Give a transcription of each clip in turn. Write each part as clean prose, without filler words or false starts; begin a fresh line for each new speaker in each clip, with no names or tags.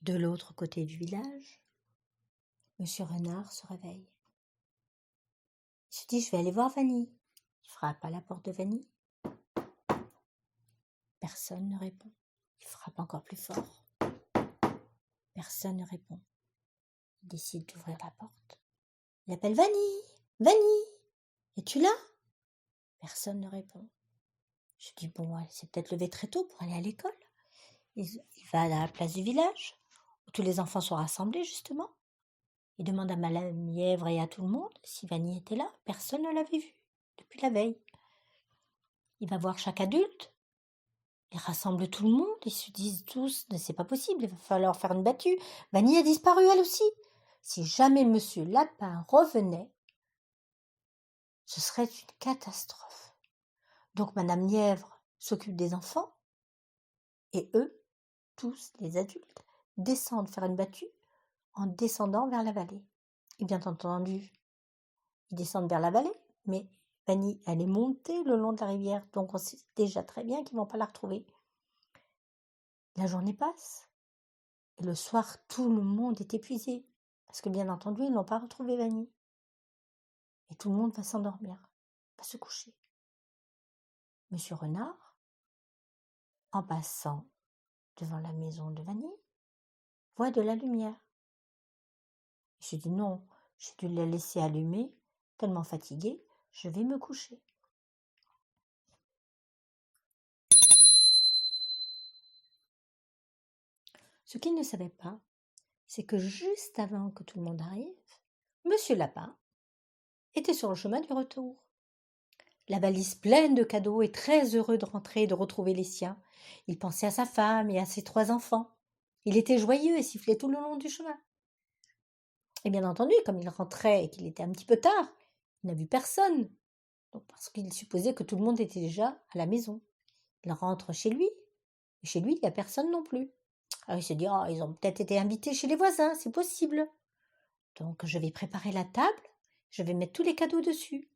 De l'autre côté du village, Monsieur Renard se réveille. Il se dit, je vais aller voir Vanille. Il frappe à la porte de Vanille. Personne ne répond. Il frappe encore plus fort. Personne ne répond. Il décide d'ouvrir la porte. Il appelle Vanille. Vanille, es-tu là? Personne ne répond. Je dis, bon, elle s'est peut-être levée très tôt pour aller à l'école. Il va à la place du village, où tous les enfants sont rassemblés, justement. Il demande à Madame Mièvre et à tout le monde si Vanille était là. Personne ne l'avait vue depuis la veille. Il va voir chaque adulte. Il rassemble tout le monde. Ils se disent tous, c'est pas possible, il va falloir faire une battue. Vanille a disparu elle aussi. Si jamais Monsieur Lapin revenait, ce serait une catastrophe. Donc Madame Lièvre s'occupe des enfants et eux, tous les adultes, descendent faire une battue en descendant vers la vallée. Et bien entendu, ils descendent vers la vallée, mais Vanille, elle est montée le long de la rivière, donc on sait déjà très bien qu'ils ne vont pas la retrouver. La journée passe, et le soir, tout le monde est épuisé, parce que bien entendu, ils n'ont pas retrouvé Vanille. Et tout le monde va s'endormir, va se coucher. Monsieur Renard, en passant devant la maison de Vanille, voit de la lumière. Il se dit non, j'ai dû la laisser allumer, tellement fatiguée, je vais me coucher. Ce qu'il ne savait pas, c'est que juste avant que tout le monde arrive, Monsieur Lapin était sur le chemin du retour. La valise pleine de cadeaux et très heureux de rentrer et de retrouver les siens. Il pensait à sa femme et à ses 3 enfants. Il était joyeux et sifflait tout le long du chemin. Et bien entendu, comme il rentrait et qu'il était un petit peu tard, il n'a vu personne, donc parce qu'il supposait que tout le monde était déjà à la maison. Il rentre chez lui, et chez lui, il n'y a personne non plus. Alors il se dit, oh, ils ont peut-être été invités chez les voisins, c'est possible. Donc je vais préparer la table, je vais mettre tous les cadeaux dessus.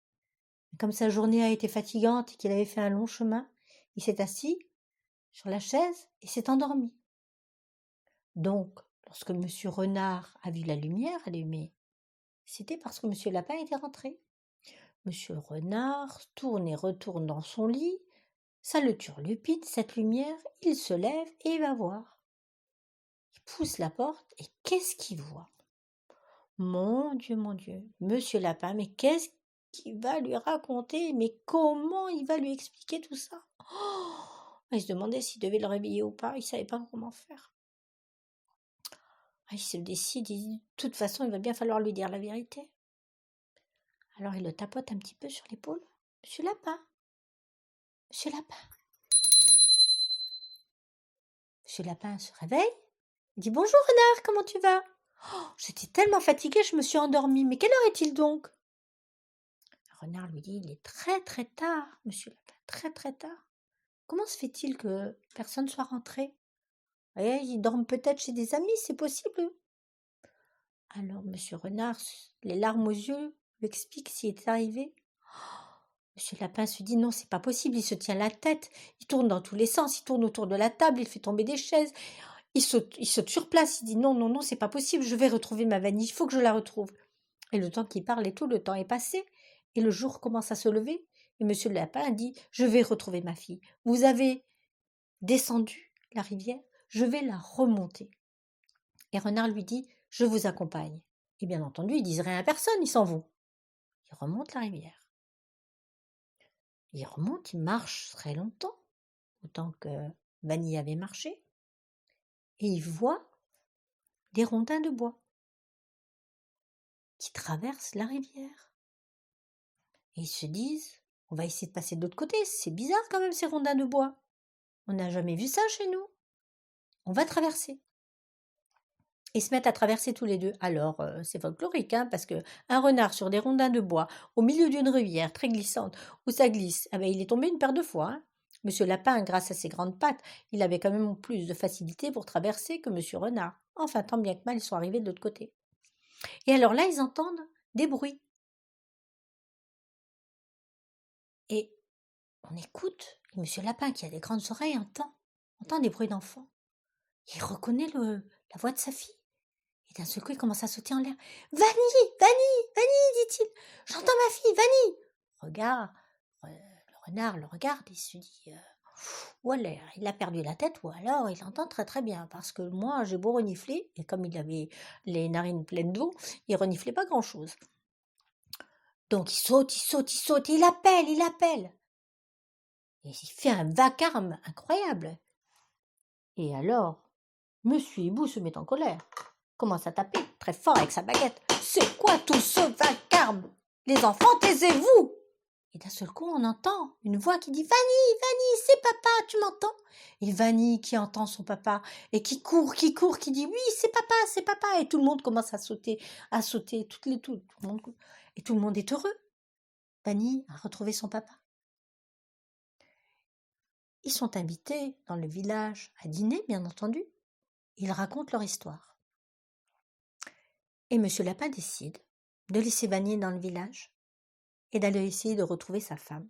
Et comme sa journée a été fatigante et qu'il avait fait un long chemin, il s'est assis sur la chaise et s'est endormi. Donc, lorsque Monsieur Renard a vu la lumière allumée, c'était parce que Monsieur Lapin était rentré. Monsieur Renard tourne et retourne dans son lit, ça le turlupine, cette lumière, il se lève et il va voir. Il pousse la porte et qu'est-ce qu'il voit? Mon Dieu, Monsieur Lapin, mais qu'est-ce qu'il va lui raconter? Mais comment il va lui expliquer tout ça? Oh, il se demandait s'il devait le réveiller ou pas, il savait pas comment faire. Il se décide, il dit, de toute façon, il va bien falloir lui dire la vérité. Alors il le tapote un petit peu sur l'épaule. Monsieur Lapin, Monsieur Lapin. Monsieur Lapin se réveille, il dit bonjour Renard, comment tu vas? Oh, j'étais tellement fatiguée, je me suis endormie, mais quelle heure est-il donc? Renard lui dit, il est très très tard, Monsieur Lapin, très très tard. Comment se fait-il que personne soit rentré? Ils dorment peut-être chez des amis, c'est possible. Alors Monsieur Renard, les larmes aux yeux, lui explique ce qui est arrivé. Monsieur Lapin se dit non, c'est pas possible, il se tient la tête, il tourne dans tous les sens, il tourne autour de la table, il fait tomber des chaises, il saute sur place, il dit non, non, non, c'est pas possible, je vais retrouver ma Vanille, il faut que je la retrouve. Et le temps qu'il parle et tout, le temps est passé, et le jour commence à se lever, et Monsieur Lapin dit je vais retrouver ma fille. Vous avez descendu la rivière, je vais la remonter. Et Renard lui dit je vous accompagne. Et bien entendu, ils disent rien à personne, ils s'en vont. Ils remontent la rivière. Il remonte, il marche très longtemps, autant que Vanille avait marché, et il voit des rondins de bois qui traversent la rivière. Et ils se disent, on va essayer de passer de l'autre côté, c'est bizarre quand même ces rondins de bois. On n'a jamais vu ça chez nous. On va traverser. Ils se mettent à traverser tous les deux. Alors, c'est folklorique, parce que un renard sur des rondins de bois, au milieu d'une rivière très glissante, où ça glisse, il est tombé une paire de fois. Monsieur Lapin, grâce à ses grandes pattes, il avait quand même plus de facilité pour traverser que Monsieur Renard. Enfin, tant bien que mal, ils sont arrivés de l'autre côté. Et alors là, ils entendent des bruits. Et on écoute, et Monsieur Lapin, qui a des grandes oreilles, entend des bruits d'enfants. Il reconnaît la voix de sa fille. Et d'un seul coup, il commence à sauter en l'air. Vanille, Vanille, Vanille, dit-il. J'entends ma fille, Vanille. Regarde, le renard le regarde et se dit, ou alors il a perdu la tête, ou alors il entend très très bien. Parce que moi, j'ai beau renifler, et comme il avait les narines pleines d'eau, il reniflait pas grand-chose. Donc il saute, il saute, il saute, et il appelle, il appelle. Et il fait un vacarme incroyable. Et alors, Monsieur Hibou se met en colère, commence à taper très fort avec sa baguette. C'est quoi tout ce vacarme? Les enfants, taisez-vous! Et d'un seul coup, on entend une voix qui dit Vanille, Vanille, c'est papa, tu m'entends? Et Vanille qui entend son papa et qui court, qui dit oui, c'est papa, et tout le monde commence à sauter, tout le monde, et tout le monde est heureux. Vanille a retrouvé son papa. Ils sont invités dans le village à dîner, bien entendu. Ils racontent leur histoire. Et Monsieur Lapin décide de laisser Vanille dans le village et d'aller essayer de retrouver sa femme.